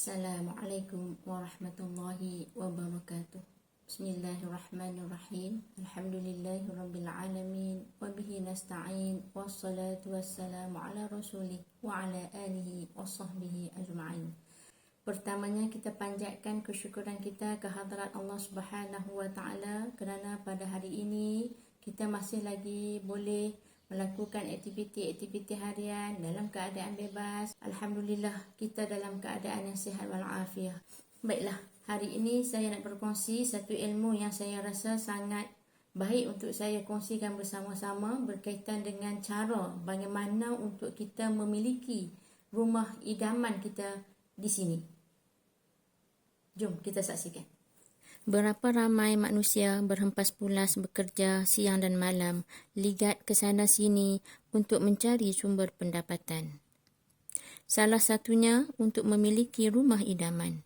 Assalamualaikum warahmatullahi wabarakatuh. Bismillahirrahmanirrahim. Alhamdulillahirrabbilalamin. Wabihi nasta'in. Wassalatu wassalamu ala rasulih wa ala alihi wa sahbihi ajma'in. Pertamanya kita panjatkan kesyukuran kita ke hadrat Allah Subhanahu wa ta'ala kerana pada hari ini kita masih lagi boleh melakukan aktiviti-aktiviti harian dalam keadaan bebas. Alhamdulillah, kita dalam keadaan yang sihat walafiat. Baiklah, hari ini saya nak berkongsi satu ilmu yang saya rasa sangat baik untuk saya kongsikan bersama-sama berkaitan dengan cara bagaimana untuk kita memiliki rumah idaman kita di sini. Jom kita saksikan. Berapa ramai manusia berhempas pulas bekerja siang dan malam, ligat ke sana sini untuk mencari sumber pendapatan. Salah satunya untuk memiliki rumah idaman.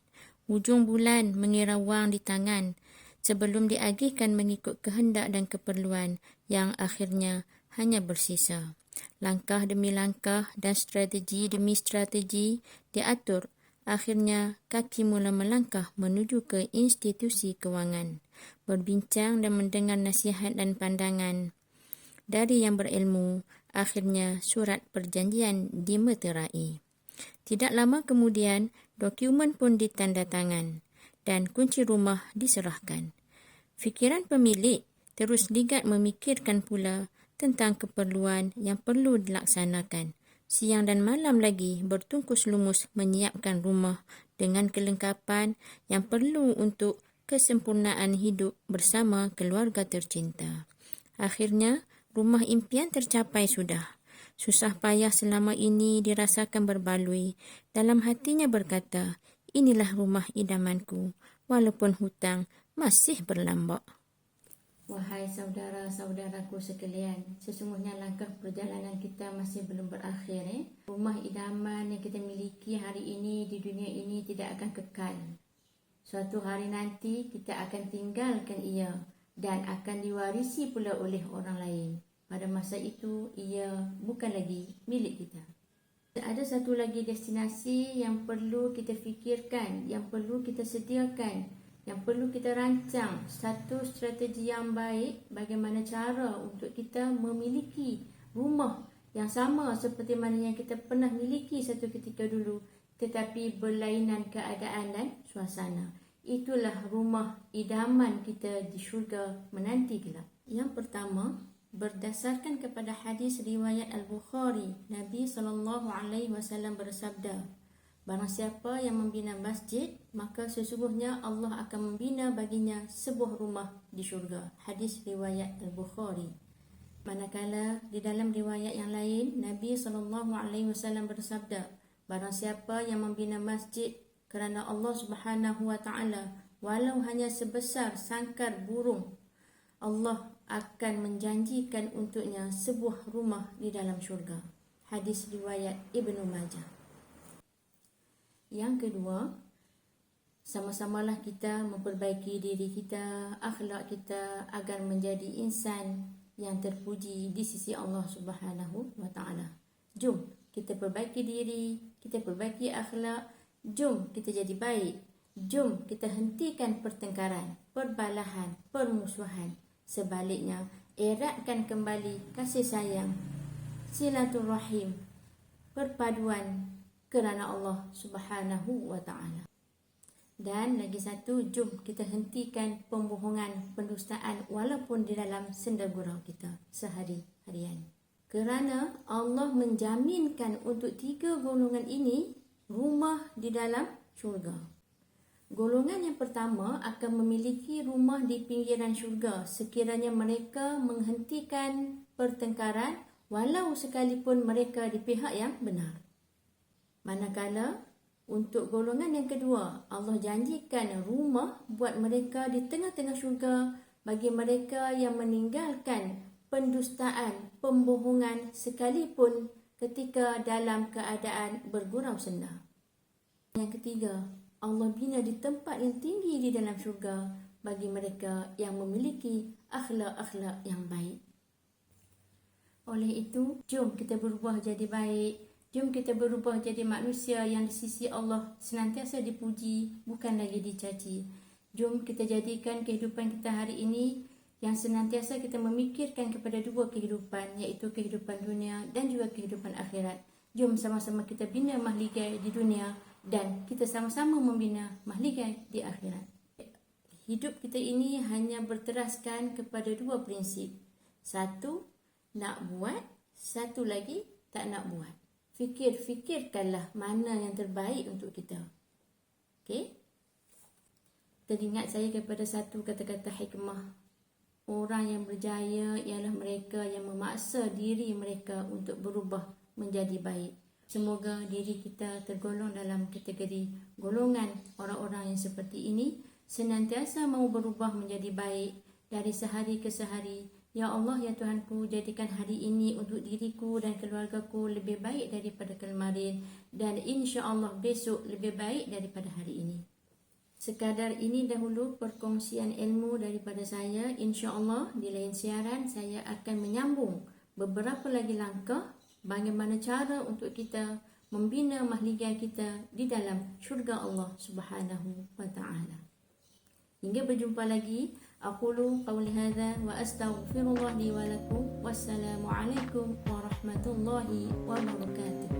Hujung bulan mengira wang di tangan sebelum diagihkan mengikut kehendak dan keperluan yang akhirnya hanya bersisa. Langkah demi langkah dan strategi demi strategi diatur. Akhirnya, kaki mula melangkah menuju ke institusi kewangan, berbincang dan mendengar nasihat dan pandangan dari yang berilmu. Akhirnya, surat perjanjian dimeterai. Tidak lama kemudian, dokumen pun ditandatangan dan kunci rumah diserahkan. Fikiran pemilik terus ligat memikirkan pula tentang keperluan yang perlu dilaksanakan. Siang dan malam lagi bertungkus lumus menyiapkan rumah dengan kelengkapan yang perlu untuk kesempurnaan hidup bersama keluarga tercinta. Akhirnya, rumah impian tercapai sudah. Susah payah selama ini dirasakan berbaloi. Dalam hatinya berkata, inilah rumah idamanku, walaupun hutang masih berlambak. Wahai saudara-saudaraku sekalian, sesungguhnya langkah perjalanan kita masih belum berakhir. Rumah idaman yang kita miliki hari ini di dunia ini tidak akan kekal. Suatu hari nanti kita akan tinggalkan ia dan akan diwarisi pula oleh orang lain. Pada masa itu, ia bukan lagi milik kita. Ada satu lagi destinasi yang perlu kita fikirkan, yang perlu kita sediakan, yang perlu kita rancang satu strategi yang baik bagaimana cara untuk kita memiliki rumah yang sama seperti mana yang kita pernah miliki satu ketika dulu, tetapi berlainan keadaan dan suasana. Itulah rumah idaman kita di syurga menanti kelak. Yang pertama, berdasarkan kepada hadis riwayat Al-Bukhari, Nabi SAW bersabda, barang siapa yang membina masjid, maka sesungguhnya Allah akan membina baginya sebuah rumah di syurga. Hadis riwayat Al-Bukhari. Manakala di dalam riwayat yang lain, Nabi SAW bersabda, barang siapa yang membina masjid kerana Allah Subhanahu wa ta'ala, walau hanya sebesar sangkar burung, Allah akan menjanjikan untuknya sebuah rumah di dalam syurga. Hadis riwayat Ibnu Majah. Yang kedua, sama-samalah kita memperbaiki diri kita, akhlak kita agar menjadi insan yang terpuji di sisi Allah Subhanahu wa ta'ala. Jom kita perbaiki diri, kita perbaiki akhlak, jom kita jadi baik. Jom kita hentikan pertengkaran, perbalahan, permusuhan. Sebaliknya, eratkan kembali kasih sayang, silaturahim, perpaduan kerana Allah Subhanahu wa ta'ala. Dan lagi satu, jom kita hentikan pembohongan, pendustaan walaupun di dalam senda gurau kita sehari-harian. Kerana Allah menjaminkan untuk 3 golongan ini rumah di dalam syurga. Golongan yang pertama akan memiliki rumah di pinggiran syurga sekiranya mereka menghentikan pertengkaran walau sekalipun mereka di pihak yang benar. Manakala untuk golongan yang kedua, Allah janjikan rumah buat mereka di tengah-tengah syurga bagi mereka yang meninggalkan pendustaan, pembohongan sekalipun ketika dalam keadaan bergurau senda. Yang ketiga, Allah bina di tempat yang tinggi di dalam syurga bagi mereka yang memiliki akhlak-akhlak yang baik. Oleh itu, jom kita berubah jadi baik. Jom kita berubah jadi manusia yang di sisi Allah senantiasa dipuji, bukan lagi dicaci. Jom kita jadikan kehidupan kita hari ini yang senantiasa kita memikirkan kepada dua kehidupan, iaitu kehidupan dunia dan juga kehidupan akhirat. Jom sama-sama kita bina mahligai di dunia dan kita sama-sama membina mahligai di akhirat. Hidup kita ini hanya berteraskan kepada dua prinsip. Satu, nak buat. Satu lagi, tak nak buat. Fikirkanlah mana yang terbaik untuk kita. Okey? Teringat saya kepada satu kata-kata hikmah. Orang yang berjaya ialah mereka yang memaksa diri mereka untuk berubah menjadi baik. Semoga diri kita tergolong dalam kategori golongan orang-orang yang seperti ini, senantiasa mau berubah menjadi baik dari sehari ke sehari. Ya Allah, ya Tuhanku, jadikan hari ini untuk diriku dan keluargaku lebih baik daripada kemarin, dan insya-Allah besok lebih baik daripada hari ini. Sekadar ini dahulu perkongsian ilmu daripada saya. Insya-Allah di lain siaran saya akan menyambung beberapa lagi langkah bagaimana cara untuk kita membina mahligai kita di dalam syurga Allah Subhanahu wa taala. Hingga berjumpa lagi. Aqulu qawli hadza wa astaghfirullah li wa lakum. Wassalamu alaikum warahmatullahi wabarakatuh.